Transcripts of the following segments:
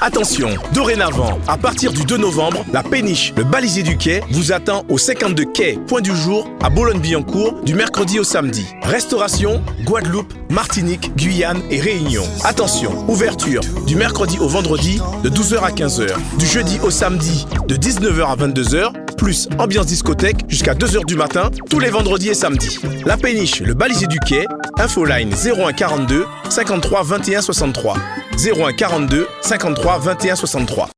Attention, dorénavant, à partir du 2 novembre, la péniche, le balisier du quai, vous attend au 52 quai, point du jour, à Boulogne-Billancourt, du mercredi au samedi. Restauration, Guadeloupe, Martinique, Guyane et Réunion. Attention, ouverture du mercredi au vendredi de 12h à 15h, du jeudi au samedi de 19h à 22h, plus ambiance discothèque jusqu'à 2h du matin, tous les vendredis et samedis. La péniche, le balisier du quai, infoline 01 42 53 21 63. 01 42 53 21 63.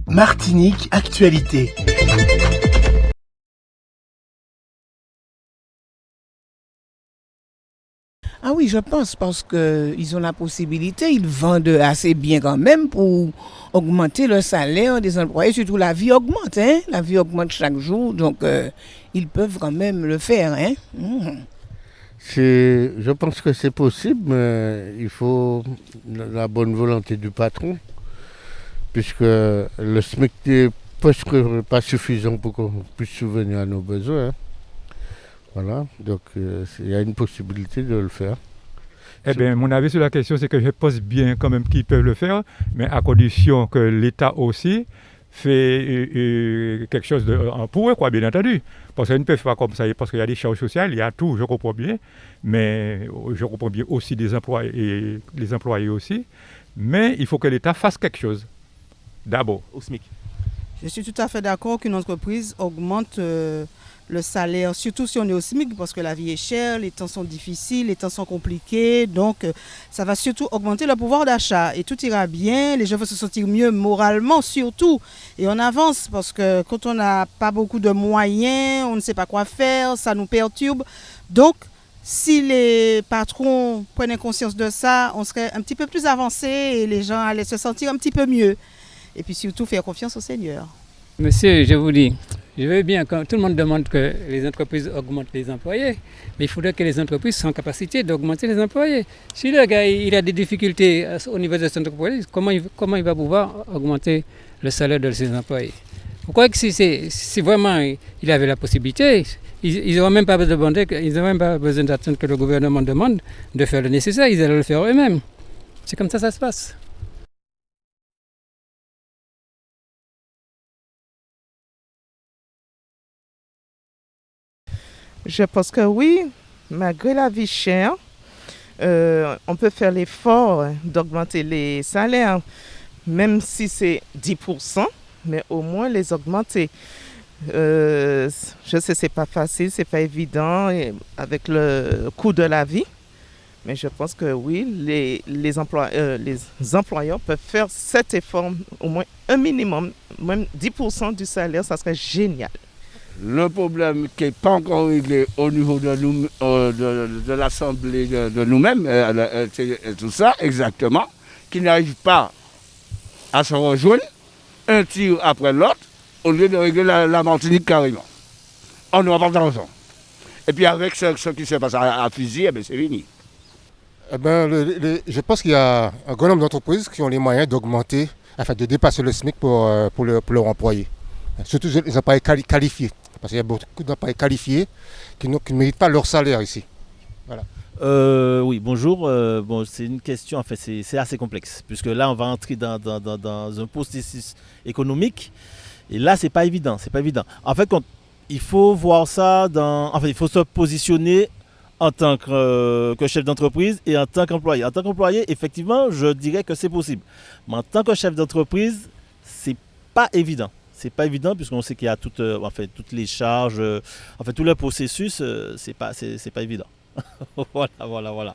Martinique Actualité. Ah oui, je pense parce qu'ils ont la possibilité, ils vendent assez bien quand même pour augmenter le salaire des employés. Surtout la vie augmente, hein? La vie augmente chaque jour, donc ils peuvent quand même le faire. Hein? Je pense que c'est possible, mais il faut la bonne volonté du patron, puisque le SMIC n'est presque pas suffisant pour qu'on puisse subvenir à nos besoins. Hein. Voilà, donc il y a une possibilité de le faire. Eh bien, mon avis sur la question, c'est que je pense bien quand même qu'ils peuvent le faire, mais à condition que l'État aussi fait quelque chose pour eux, quoi, bien entendu. Parce qu'ils ne peuvent pas comme ça, parce qu'il y a des charges sociales, il y a tout, je comprends bien, mais je comprends bien aussi les employés aussi, mais il faut que l'État fasse quelque chose, d'abord. Au SMIC. Je suis tout à fait d'accord qu'une entreprise augmente le salaire, surtout si on est au SMIC, parce que la vie est chère, les temps sont difficiles, les temps sont compliqués, donc ça va surtout augmenter le pouvoir d'achat et tout ira bien, les gens vont se sentir mieux moralement surtout, et on avance parce que quand on n'a pas beaucoup de moyens, on ne sait pas quoi faire, ça nous perturbe, donc si les patrons prenaient conscience de ça, on serait un petit peu plus avancé et les gens allaient se sentir un petit peu mieux, et puis surtout faire confiance au Seigneur. Monsieur, je vous dis, je veux bien, quand tout le monde demande que les entreprises augmentent les employés, mais il faudrait que les entreprises soient en capacité d'augmenter les employés. Si le gars il a des difficultés au niveau de cette entreprise, comment il va pouvoir augmenter le salaire de ses employés? Pourquoi que si vraiment il avait la possibilité, ils n'auraient même pas besoin d'attendre que le gouvernement demande de faire le nécessaire, ils allaient le faire eux-mêmes. C'est comme ça se passe. Je pense que oui, malgré la vie chère, on peut faire l'effort d'augmenter les salaires, même si c'est 10%, mais au moins les augmenter. Je sais que ce n'est pas facile, ce n'est pas évident avec le coût de la vie, mais je pense que oui, les employeurs peuvent faire cet effort, au moins un minimum, même 10% du salaire, ça serait génial. Le problème qui n'est pas encore réglé au niveau de, nous, de l'Assemblée de nous-mêmes, tout ça exactement, qui n'arrive pas à se rejoindre un tir après l'autre, au lieu de régler la Martinique carrément. On n'aura pas d'argent. Et puis avec ce qui se passe à Fusil, c'est fini. Je pense qu'il y a un grand nombre d'entreprises qui ont les moyens d'augmenter, enfin de dépasser le SMIC pour leurs employés. Surtout les employés qualifiés. Parce qu'il y a beaucoup d'employés qualifiés qui ne méritent pas leur salaire ici. Voilà. Oui, bonjour. C'est une question, en fait, c'est assez complexe. Puisque là, on va entrer dans un processus économique. Et là, c'est pas évident. En fait, il faut voir ça il faut se positionner en tant que chef d'entreprise et en tant qu'employé. En tant qu'employé, effectivement, je dirais que c'est possible. Mais en tant que chef d'entreprise, c'est pas évident. C'est pas évident puisqu'on sait qu'il y a toutes les charges, tout le processus, c'est pas évident. Voilà.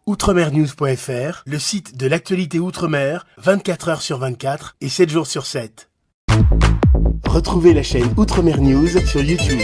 Outremernews.fr, le site de l'actualité Outre-mer, 24 heures sur 24 et 7 jours sur 7. Retrouvez la chaîne Outremer News sur YouTube.